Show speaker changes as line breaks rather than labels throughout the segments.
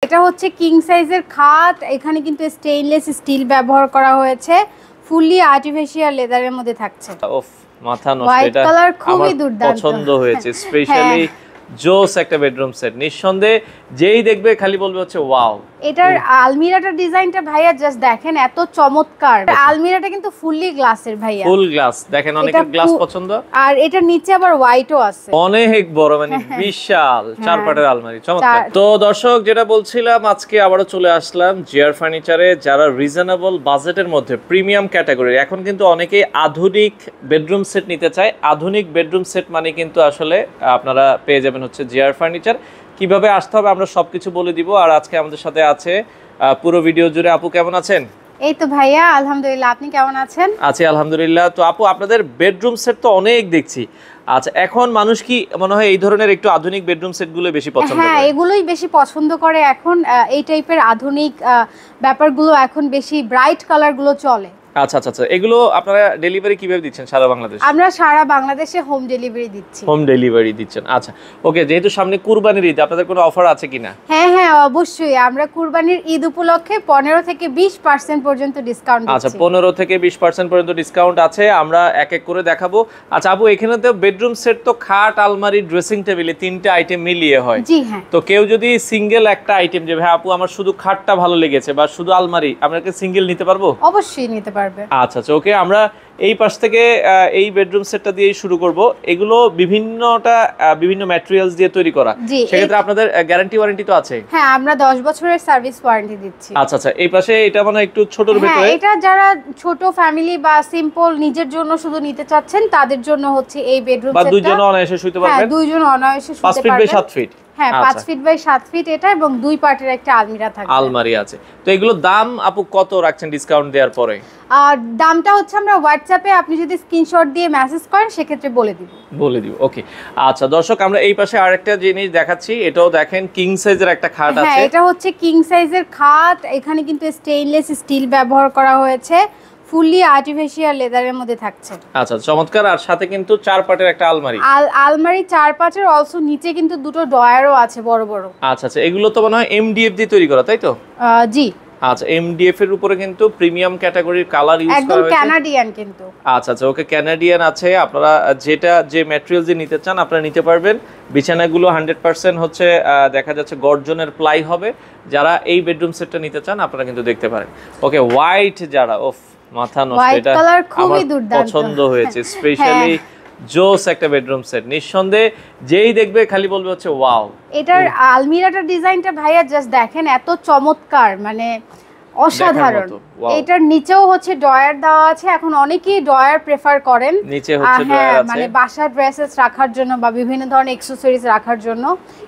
এটা হচ্ছে কিং সাইজের খাট, এখানে কিন্তু স্টেইনলেস স্টিল ব্যবহার করা হয়েছে, ফুললি আর্টিফিশিয়াল লেদারের মধ্যে থাকছে।
ওফ মাথা নষ্ট, এটা
কালার খুবই দুর্দান্ত
পছন্দ হয়েছে, স্পেশালি জোস একটা বেডরুম সেট। নিঃসন্দেহে যেই দেখবে খালি বলবে হচ্ছে ওয়াও।
এটার আলমিরাটার ডিজাইনটা ভাইয়া জাস্ট দেখেন, এত চমৎকার। আলমিরাটা কিন্তু ফুললি গ্লাসের ভাইয়া,
ফুল গ্লাস। দেখেন অনেকের গ্লাস পছন্দ,
আর এটার নিচে আবার হোয়াইটও আছে।
অনেক বড়, মানে বিশাল চার পাটের আলমারি, চমৎকার। তো দর্শক যেটা বলছিলাম, আজকে আবারো চলে আসলাম জিআর ফার্নিচারে, যারা রিজনেবল বাজেটের মধ্যে প্রিমিয়াম ক্যাটাগরি। এখন কিন্তু অনেকেই আধুনিক বেডরুম সেট নিতে চায়। আধুনিক বেডরুম সেট মানে কিন্তু আসলে আপনারা পেয়ে যাবেন হচ্ছে জিআর ফার্নিচার। কিভাবে আসতে হবে আমরা সবকিছু বলে দিব। আর আজকে আমাদের সাথে আছে পুরো ভিডিও জুড়ে আপু, কেমন আছেন?
এই তো ভাইয়া আলহামদুলিল্লাহ, আপনি কেমন আছেন?
আছি আলহামদুলিল্লাহ। তো আপু, আপনাদের বেডরুম সেট তো অনেক দেখছি। আচ্ছা, এখন মানুষ কি মনে হয় এই ধরনের একটু আধুনিক বেডরুম সেটগুলো বেশি পছন্দ করে?
হ্যাঁ, এগুলোই বেশি পছন্দ করে এখন। এই টাইপের আধুনিক ব্যাপারগুলো এখন বেশি, ব্রাইট কালারগুলো চলে।
আচ্ছা আচ্ছা আচ্ছা, এগুলো আপনারা ডেলিভারি কিভাবে দিচ্ছেন সারা বাংলাদেশে?
আমরা সারা বাংলাদেশে হোম ডেলিভারি দিচ্ছি।
হোম ডেলিভারি দিচ্ছেন, আচ্ছা ওকে। যেহেতু সামনে কুরবানির ঈদ, আপনাদের কোনো অফার আছে কিনা?
হ্যাঁ হ্যাঁ, অবশ্যই। আমরা কুরবানির ঈদ উপলক্ষে 15 থেকে 20% পর্যন্ত ডিসকাউন্ট দিচ্ছি।
আচ্ছা, 15 থেকে 20% পর্যন্ত ডিসকাউন্ট আছে। আমরা এক এক করে দেখাবো। আচ্ছা আপু, এখানে তো বেডরুম সেট তো খাট, আলমারি, ড্রেসিং টেবিলে তিনটা আইটেম মিলিয়ে হয়।
জি হ্যাঁ।
তো কেউ যদি সিঙ্গেল একটা আইটেম, যে ভাই আপু আমার শুধু খাটটা ভালো লেগেছে বা শুধু আলমারি, আমরা কি সিঙ্গেল নিতে পারবো?
অবশ্যই নিতে পারবে।
আচ্ছা আচ্ছা, ওকে। আমরা এই পাশ থেকে এই বেডরুম সেটটা দিয়েই শুরু করব। এগুলো বিভিন্ন ম্যাটেরিয়ালস দিয়ে তৈরি করা, সেক্ষেত্রে আপনাদের গ্যারান্টি ওয়ারেন্টি তো আছে?
হ্যাঁ, আমরা 10 বছরের সার্ভিস ওয়ারেন্টি দিচ্ছি।
আচ্ছা আচ্ছা, এই পাশে এটা মানে একটু ছোটর ভিতরে।
হ্যাঁ, এটা যারা ছোট ফ্যামিলি বা সিম্পল নিজের জন্য শুধু নিতে চাচ্ছেন, তাদের জন্য হচ্ছে এই বেডরুম সেটটা।
বা দুইজন অনায়াসে শুতে পারবেন।
হ্যাঁ, দুইজন অনায়াসে শুতে পারবেন।
5 ফিট বাই 7 ফিট।
হ্যাঁ, 5 ফিট বাই 7 ফিট এটা, এবং 2 পার্টের একটা আলমিরা থাকবে।
আলমারি আছে। তো এগুলো দাম আপু কত রাখছেন ডিসকাউন্ট দেওয়ার পরে?
আর দামটা হচ্ছে আমরা হোয়াটসঅ্যাপে, আপনি যদি স্ক্রিনশট দিয়ে মেসেজ করেন সেক্ষেত্রে বলে দিব।
ওকে। আচ্ছা দর্শক, আমরা এই পাশে আরেকটা জিনিস দেখাচ্ছি। এটাও দেখেন, কিং সাইজের একটা খাট আছে।
হ্যাঁ, এটা হচ্ছে কিং সাইজের খাট, এখানে কিন্তু স্টেইনলেস স্টিল ব্যবহার করা হয়েছে, ফুললি আর্টিফিশিয়াল লেদারের মধ্যে থাকছে।
আচ্ছা, চমৎকার। আর সাথে কিন্তু 4 পাটের একটা আলমারি।
আলমারি 4 পাটের, অলসো নিচে কিন্তু দুটো ডয়ারও আছে বড় বড়।
আচ্ছা আচ্ছা, এগুলো তো মনে হয় এমডিএফ দিয়ে তৈরি করা, তাই তো?
জি।
আচ্ছা, এমডিএফ এর উপরে কিন্তু প্রিমিয়াম ক্যাটাগরির কালার ইউজ করা হয়েছে।
একদম কানাডিয়ান কিন্তু।
আচ্ছা আচ্ছা, ওকে, কানাডিয়ান আছে। আপনারা যে ম্যাটেরিয়ালস দিয়ে নিতে চান আপনারা নিতে পারবেন। বিছানাগুলো 100% হচ্ছে দেখা যাচ্ছে গর্জনের প্লাই হবে। যারা এই বেডরুম সেটটা নিতে চান আপনারা কিন্তু দেখতে পারেন। ওকে, হোয়াইট যারা, ওফ মাথা নষ্ট, এটা আমার পছন্দ হয়েছে, স্পেশালি জোস একটা বেডরুম সেট। নিঃসন্দেহে যেই দেখবে খালি বলবে হচ্ছে ওয়াও।
এটার আলমিরাটার ডিজাইনটা ভাইয়া জাস্ট দেখেন, এত চমৎকার, মানে অসাধারণ। এটার নিচেও হচ্ছে ডয়ার দেওয়া আছে। এখন অনেকেই ডয়ার প্রেফার করেন,
নিচে হচ্ছে ডয়ার আছে,
মানে বাসার ড্রেসেস রাখার জন্য বা বিভিন্ন ধরনের অ্যাকসেসরিজ রাখার জন্য।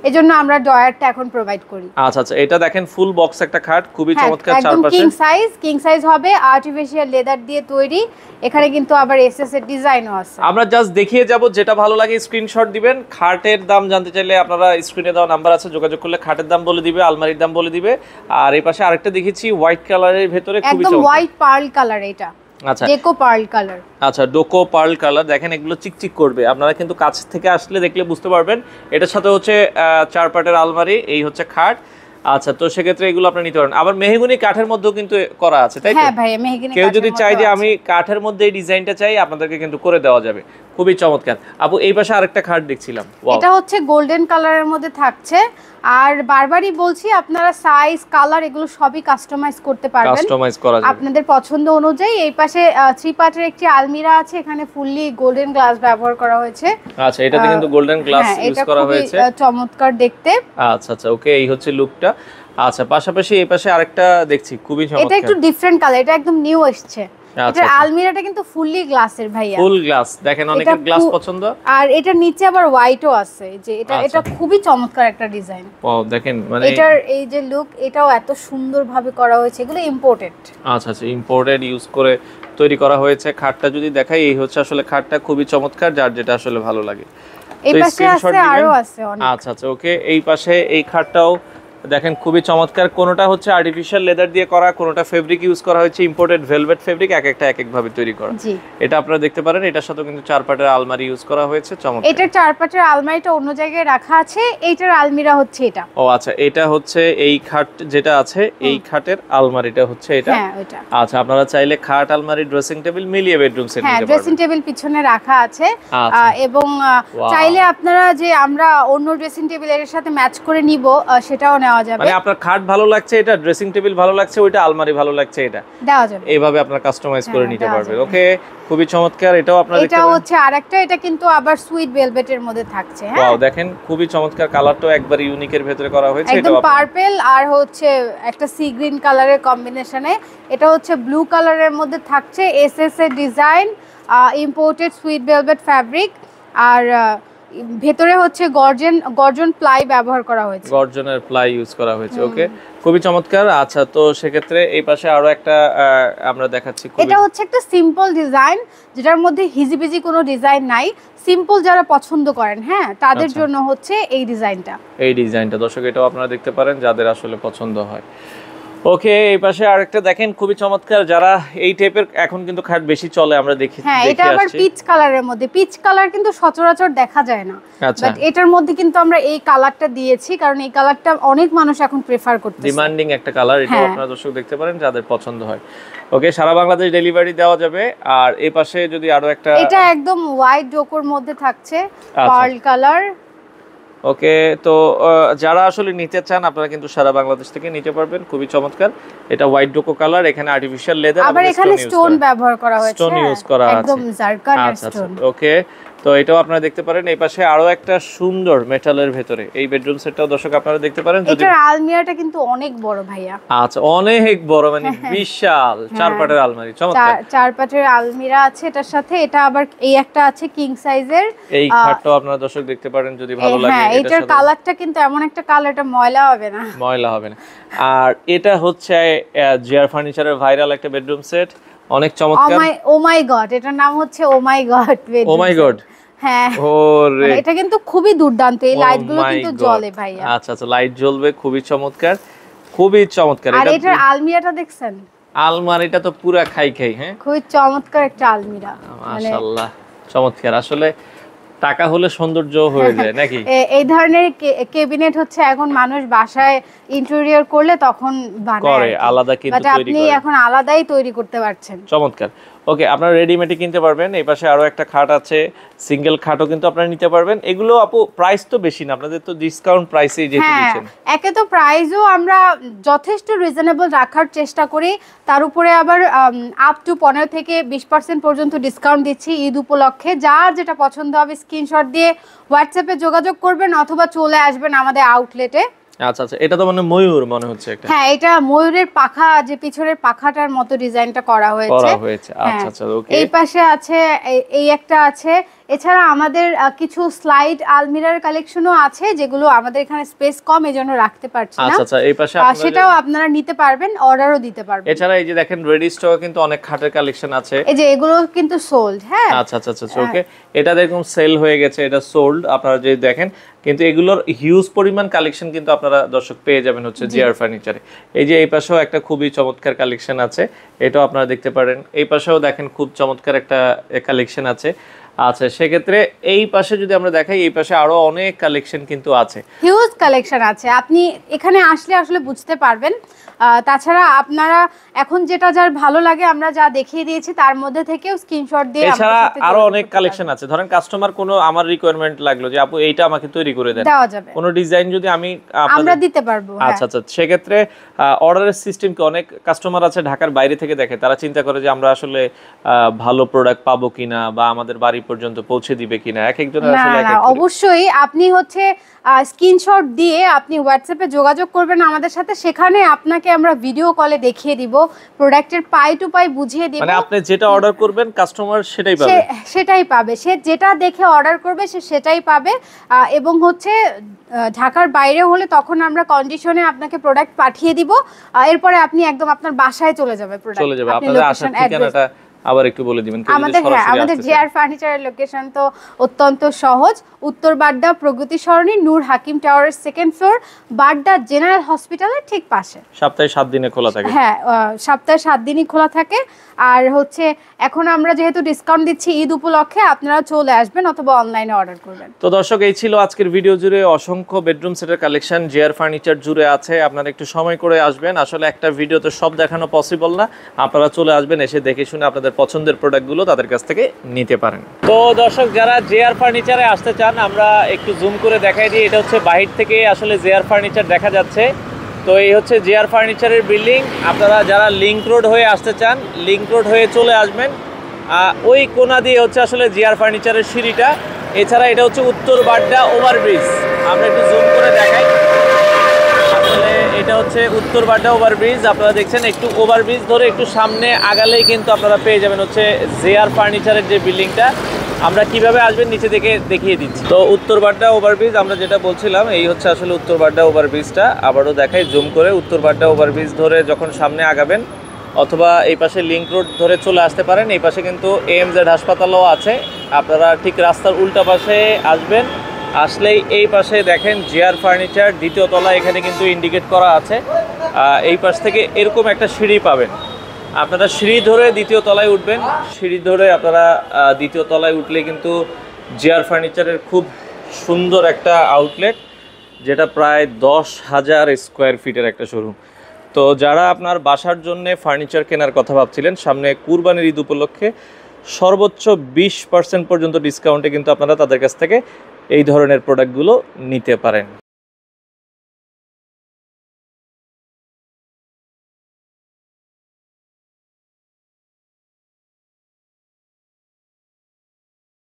এজন্য আমরা ডয়ারটা এখন প্রোভাইড করি।
আচ্ছা আচ্ছা, এটা দেখেন ফুল বক্স একটা খাট, খুবই চমৎকার। চারপাশে
কিং সাইজ হবে, আর্টিফিশিয়াল লেদার দিয়ে তৈরি। এখানে কিন্তু আবার এসএস এর ডিজাইনও আছে।
আমরা জাস্ট দেখিয়ে যাব, যেটা ভালো লাগে স্ক্রিনশট দিবেন। খাটের দাম জানতে চাইলে আপনারা স্ক্রিনে দেওয়া নাম্বার আছে, যোগাযোগ করলে খাটের দাম বলে দিবে, আলমারির দাম বলে দিবে। আর এই পাশে আরেকটা দেখেছি হোয়াইট কালারের ভিতরে, খুবই
একদম হোয়াইট পার্ল কালার। এটা
আচ্ছা,
ডেকো পার্ল কালার।
আচ্ছা, ডোকো পার্ল কালার। দেখেন এগুলো চিকচিক করবে, আপনারা কিন্তু কাছ থেকে আসলে দেখলে বুঝতে পারবেন। এটার সাথে হচ্ছে 4 পাটের আলমারি, এই হচ্ছে খাট। আচ্ছা, তো সেক্ষেত্রে এগুলো আপনি নিতে পারেন। আবার মেহগনি কাঠের মধ্যেও কিন্তু করা আছে, তাই তো?
হ্যাঁ ভাই, মেহগনি।
কেউ যদি চাই যে আমি কাঠের মধ্যে এই ডিজাইনটা চাই, আপনাদেরকে কিন্তু করে দেওয়া যাবে। খুবই চমৎকার। আপু, এই পাশে আরেকটা খাট দেখছিলাম,
এটা হচ্ছে গোল্ডেন কালারের মধ্যে থাকছে। আর বারবারই বলছি, আপনারা সাইজ, কালার এগুলো সবই কাস্টমাইজ করতে পারবেন,
কাস্টমাইজ করা যাবে
আপনাদের পছন্দ অনুযায়ী। এই পাশে 3 পার্টের একটি আলমিরা আছে, এখানে ফুললি গোল্ডেন গ্লাস ব্যবহার করা হয়েছে।
আচ্ছা, এটাতে কিন্তু গোল্ডেন গ্লাস ইউজ করা হয়েছে,
চমৎকার দেখতে।
আচ্ছা আচ্ছা, ওকে, এই হচ্ছে লুকটা। আচ্ছা, পাশাপাশি এই পাশে আরেকটা দেখছি, খুবই চমৎকার।
এটা একটু ডিফারেন্ট কালার, এটা একদম নিউ আসছে। এটা আলমিরাটা কিন্তু ফুললি গ্লাসের ভাইয়া,
ফুল গ্লাস। দেখেন অনেকের গ্লাস পছন্দ।
আর এটার নিচে আবার হোয়াইটও আছে, যে এটা খুবই চমৎকার একটা ডিজাইন।
ওয়াও, দেখেন মানে
এটার এই যে লুক, এটাও এত সুন্দরভাবে করা হয়েছে। এগুলো ইম্পোর্টেড।
আচ্ছা আচ্ছা, ইম্পোর্টেড ইউজ করে তৈরি করা হয়েছে। খাটটা যদি দেখাই, এই হচ্ছে আসলে খাটটা, খুবই চমৎকার, যার যেটা আসলে ভালো লাগে।
এই পাশে আছে, আরো আছে অনেক।
আচ্ছা আচ্ছা, ওকে, এই পাশে এই খাটটাও দেখেন খুবই চমৎকার, কোনোটা হচ্ছে আর্টিফিশিয়াল লেদার দিয়ে করা, কোনোটা ফেব্রিক ইউজ করা হয়েছে ইম্পোর্টেড ভেলভেট ফেব্রিক, এক একটা এক এক ভাবে তৈরি করা। এটা আপনারা দেখতে পারেন, এটার সাথে কিন্তু 4 পাটের আলমারি ইউজ করা হয়েছে। চমৎকার।
এটার 4 পাটের আলমারিটা অন্য জায়গায় রাখা আছে, এইটার আলমিরা হচ্ছে এটা।
ও আচ্ছা, এটা হচ্ছে এই খাট যেটা আছে, এই খাটের আলমারিটা হচ্ছে এটা।
হ্যাঁ ওটা।
আচ্ছা, আপনারা চাইলে খাট, আলমারি, ড্রেসিং টেবিল মিলিয়ে বেডরুম সেট নিতে পারবেন।
হ্যাঁ, ড্রেসিং টেবিল পিছনে রাখা আছে। এবং চাইলে আপনারা যে আমরা অন্য ড্রেসিং টেবিল এর সাথে ম্যাচ করে নিব, সেটাও নেওয়া যাবে।
মানে আপনার খাট ভালো লাগছে এটা, ড্রেসিং টেবিল ভালো লাগছে ওইটা, আলমারি ভালো লাগছে এটা,
দেওয়া যাবে।
এইভাবে আপনারা কাস্টমাইজ করে নিতে পারবেন। ওকে, খুবই চমৎকার। এটাও আপনারা দেখতে পারেন।
এটা হচ্ছে আরেকটা, এটা কিন্তু আবার সুইট ভেলভেটের মধ্যে থাকছে। হ্যাঁ
ওয়াও, দেখেন খুবই চমৎকার, কালারটাও একবার ইউনিকের ভিতরে করা হয়েছে।
একদম পার্পল আর হচ্ছে একটা সি গ্রিন কালারের কম্বিনেশনে। এটা হচ্ছে ব্লু কালারের মধ্যে থাকছে, এসএস এর design, imported sweet velvet fabric, আর ভেতরে হচ্ছে গর্জন প্লাই ব্যবহার করা হয়েছে,
গর্জনের প্লাই ইউজ করা হয়েছে। ওকে, খুবই চমৎকার। আচ্ছা, তো সেক্ষেত্রে এই পাশে আরো একটা আমরা দেখাচ্ছি।
এটা হচ্ছে একটা সিম্পল ডিজাইন, যেটার মধ্যে হিজিবিজি কোনো ডিজাইন নাই। সিম্পল যারা পছন্দ করেন, হ্যাঁ, তাদের জন্য হচ্ছে এই ডিজাইনটা।
এই ডিজাইনটা দর্শক এটাও আপনারা দেখতে পারেন, যাদের আসলে পছন্দ হয়। ওকে, এই পাশে আরেকটা দেখেন খুবই চমৎকার, যারা এই টাইপের এখন কিন্তু খাট বেশি চলে আমরা দেখি।
হ্যাঁ, এটা আবার পিচ কালারের মধ্যে। পিচ কালার কিন্তু সচরাচর দেখা যায় না, বাট এটার মধ্যে কিন্তু আমরা এই কালারটা দিয়েছি, কারণ এই কালারটা অনেক মানুষ এখন প্রেফার করতেছে,
ডিমান্ডিং একটা কালার। এটাও আপনারা দর্শক দেখতে পারেন, যাদের পছন্দ হয়। ওকে, সারা বাংলাদেশ ডেলিভারি দেওয়া যাবে। আর এই পাশে যদি আরো একটা,
এটা একদম হোয়াইট ডোকোর মধ্যে থাকছে, পার্ল কালার।
ওকে, তো যারা আসলে নিতে চান আপনারা কিন্তু সারা বাংলাদেশ থেকে নিতে পারবেন। খুবই চমৎকার। এটা হোয়াইট ডোকো কালার, এখানে আর্টিফিশিয়াল লেদার,
আবার এখানে স্টোন ব্যবহার করা হয়েছে,
স্টোন ইউজ করা আছে,
একদম জারকান স্টোন।
ওকে, তো এটাও আপনারা দেখতে পারেন। এই পাশে আরো একটা সুন্দর মেটালের ভেতরে এই বেডরুম সেটটাও দর্শক আপনারা দেখতে পারেন। যদি
এটার আলমিরাটা কিন্তু অনেক বড় ভাইয়া।
আচ্ছা, অনেক বড়, মানে বিশাল 4 পাটের আলমারি। চমৎকার,
4 পাটের আলমিরা আছে এটার সাথে। এটা আবার এই একটা আছে কিং সাইজের।
এই খাটটাও আপনারা দর্শক দেখতে পারেন যদি ভালো লাগে।
হ্যাঁ, এটার কালারটা কিন্তু এমন একটা কালার, এটা ময়লা হবে না,
ময়লা হবে না। আর এটা হচ্ছে জিআর ফার্নিচারের ভাইরাল একটা বেডরুম সেট, অনেক চমৎকার।
ও মাই গড, এটার নাম হচ্ছে ও মাই গড বেডরুম।
ও মাই গড,
হ্যাঁ,
ওরে
এটা কিন্তু খুবই দুর্দান্ত। এই লাইটগুলো কিন্তু জ্বলে ভাইয়া।
আচ্ছা আচ্ছা, লাইট জ্বলবে, খুবই চমৎকার, খুবই চমৎকার।
আর এটার আলমিরাটা দেখছেন?
আলমারিটা তো পুরা খাই। হ্যাঁ,
খুবই চমৎকার একটা আলমিরা,
মাশাআল্লাহ, চমৎকার। আসলে টাকা হলে সৌন্দর্য হয়ে যায় নাকি?
এই ধরনের ক্যাবিনেট হচ্ছে এখন মানুষ বাসায় ইন্টেরিয়র করলে তখন বানায়
করে আলাদা, কিন্তু তৈরি করে।
আপনি এখন আলাদাই তৈরি করতে পারছেন।
চমৎকার। ওকে, আপনারা রেডিমেডই কিনতে পারবেন। এই পাশে আরো একটা খাট আছে, সিঙ্গেল খাটও কিন্তু আপনারা নিতে পারবেন। এগুলো আপু প্রাইস তো বেশি না, আপনাদের তো ডিসকাউন্ট প্রাইসেই যেহেতু দিচ্ছেন।
একে তো প্রাইসও আমরা যথেষ্ট রিজনেবল রাখার চেষ্টা করি, তার উপরে আবার আপ টু 15 থেকে 20% পর্যন্ত ডিসকাউন্ট দিচ্ছি ঈদ উপলক্ষে। যার যেটা পছন্দ হবে স্ক্রিনশট দিয়ে হোয়াটসঅ্যাপে যোগাযোগ করবেন অথবা চলে আসবেন আমাদের আউটলেটে।
আচ্ছা আচ্ছা, এটা তো মানে ময়ূর মনে হচ্ছে একটা।
হ্যাঁ, এটা ময়ূরের পাখা, যে পিছনের পাখাটার মতো ডিজাইনটা করা হয়েছে।
আচ্ছা আচ্ছা, ওকে।
এই পাশে আছে, এই একটা আছে। এছাড়া আমাদের কিছু স্লাইড আলমিরার কালেকশনও আছে, যেগুলো আমাদের এখানে স্পেস কম, এজন্য রাখতে পারছি না।
আচ্ছা আচ্ছা, এই পাশে
সেটাও আপনারা নিতে পারবেন, অর্ডারও দিতে পারবেন।
এছাড়া এই যে দেখেন রেডি স্টক কিন্তু অনেক খাটের কালেকশন আছে।
এই যে এগুলো কিন্তু সোল্ড। হ্যাঁ,
আচ্ছা আচ্ছা আচ্ছা, ওকে। এটা দেখুন সেল হয়ে গেছে, এটা সোল্ড। আপনারা যে দেখেন, কিন্তু এগুলোর হিউজ পরিমাণ কালেকশন কিন্তু আপনারা দর্শক পেয়ে যাবেন হচ্ছে জিআর ফার্নিচারে। এই যে এই পাশেও একটা খুবই চমৎকার কালেকশন আছে, এটাও আপনারা দেখতে পারেন। এই পাশেও দেখেন খুব চমৎকার একটা কালেকশন আছে। আচ্ছা, সেক্ষেত্রে এই পাশে যদি আমরা দেখাই, এই পাশে আরো অনেক কালেকশন কিন্তু আছে,
হিউজ কালেকশন আছে। আপনি এখানে আসলে আসলে বুঝতে পারবেন। তাছাড়া আপনারা এখন যেটা যার ভালো লাগে আমরা যা দেখিয়ে দিয়েছি তার মধ্যে থেকেও স্ক্রিনশট দিয়ে
এছাড়া আরো অনেক কালেকশন আছে। ধরেন কাস্টমার কোনো আমার রিকোয়ারমেন্ট লাগলো যে আপু এইটা আমাকে তৈরি করে দেন,
দেওয়া যাবে।
কোনো ডিজাইন যদি আমি
আমরা দিতে পারবো।
আচ্ছা আচ্ছা, সেক্ষেত্রে অর্ডারের সিস্টেম কি, অনেক কাস্টমার আছে ঢাকার বাইরে থেকে দেখে, তারা চিন্তা করে যে আমরা আসলে ভালো প্রোডাক্ট পাবো কিনা বা আমাদের বাড়ি পর্যন্ত পৌঁছে দিবে কিনা। এক একজনের আসলে এক এক।
অবশ্যই আপনি হচ্ছে স্ক্রিনশট দিয়ে আপনি হোয়াটসঅ্যাপে যোগাযোগ করবেন আমাদের সাথে, সেখানে আপনাকে আমরা ভিডিও কলে দেখিয়ে দিব, প্রোডাক্টের পাই টু পাই বুঝিয়ে দিব।
মানে আপনি যেটা অর্ডার করবেন কাস্টমার সেটাই পাবে।
সেটাই পাবে, সে যেটা দেখে অর্ডার করবে সে সেটাই পাবে। এবং হচ্ছে ঢাকার বাইরে হলে তখন আমরা কন্ডিশনে আপনাকে প্রোডাক্ট পাঠিয়ে দিব, এরপরে আপনি একদম আপনার বাসায় চলে যাবে প্রোডাক্ট।
আপনাদের আসার ঠিকানাটা আবার একটু বলে দিবেন
আমাদের জিআর ফার্নিচারের লোকেশন তো অত্যন্ত সহজ, উত্তর বাড্ডা প্রগতি সরণি নূর হাকিম টাওয়ারের 2nd ফ্লোর, বাড্ডা জেনারেল হসপিটালের ঠিক পাশে।
সপ্তাহে 7 দিনে খোলা থাকে?
হ্যাঁ, সপ্তাহে 7 দিনই খোলা থাকে। আর হচ্ছে এখন আমরা যেহেতু ডিসকাউন্ট দিচ্ছি ঈদ উপলক্ষে, আপনারা চলে আসবেন অথবা অনলাইনে অর্ডার করবেন।
তো দর্শক, এই ছিল আজকের ভিডিও জুড়ে অসংখ্য বেডরুম সেটের কালেকশন জিআর ফার্নিচার জুড়ে আছে। আপনারা একটু সময় করে আসবেন, আসলে একটা ভিডিওতে সব দেখানো পসিবল না। আপনারা চলে আসবেন, এসে দেখে শুনে আপনাদের পছন্দের প্রোডাক্টগুলো তাদের কাছ থেকে নিতে পারেন। তো দর্শক, যারা জিআর ফার্নিচারে আসতে চান, আমরা একটু জুম করে দেখাই দিই। এটা হচ্ছে বাহির থেকে আসলে জিআর ফার্নিচার দেখা যাচ্ছে। তো এই হচ্ছে জিআর ফার্নিচারের বিল্ডিং। আপনারা যারা লিংক রোড হয়ে আসতে চান, লিংক রোড হয়ে চলে আসবেন। ওই কোনা দিয়ে হচ্ছে আসলে জিআর ফার্নিচারের সিঁড়িটা। এছাড়া এটা হচ্ছে উত্তর বাড্ডা ওভারব্রিজ। আমরা একটু জুম করে দেখাই। আসলে এটা হচ্ছে উত্তর বাড্ডা ওভারব্রিজ। আপনারা দেখছেন, একটু ওভারব্রিজ ধরে একটু সামনে আগালেই কিন্তু আপনারা পেয়ে যাবেন হচ্ছে জিআর ফার্নিচারের যে বিল্ডিংটা। আমরা কিভাবে আসবেন নিচে থেকে দেখিয়ে দিচ্ছি। তো উত্তর বাড্ডা ওভারব্রিজ আমরা যেটা বলছিলাম, এই হচ্ছে আসলে উত্তর বাড্ডা ওভারব্রিজটা। আবারও দেখাই জুম করে। উত্তর বাড্ডা ওভারব্রিজ ধরে যখন সামনে আগাবেন, অথবা এই পাশে লিংক রোড ধরে চলে আসতে পারেন। এই পাশে কিন্তু এএমজেড হাসপাতালও আছে। আপনারা ঠিক রাস্তার উল্টা পাশে আসবেন, আসলেই এই পাশে দেখেন জিআর ফার্নিচার 2য় তলা। এখানে কিন্তু ইন্ডিকেট করা আছে। এই পাশ থেকে এরকম একটা সিঁড়ি পাবেন। আপনারা সিঁড়ি ধরে 2য় তলায় উঠবেন। সিঁড়ি ধরে আপনারা 2য় তলায় উঠলে কিন্তু জিআর ফার্নিচারের খুব সুন্দর একটা আউটলেট, যেটা প্রায় 10,000 স্কোয়ার ফিটের একটা শোরুম। তো যারা আপনার বাসার জন্য ফার্নিচার কেনার কথা ভাবছিলেন, সামনে কুরবানির ঈদ উপলক্ষে সর্বোচ্চ 20% পর্যন্ত ডিসকাউন্টে কিন্তু আপনারা তাদের কাছ থেকে এই ধরনের প্রোডাক্টগুলো নিতে পারেন।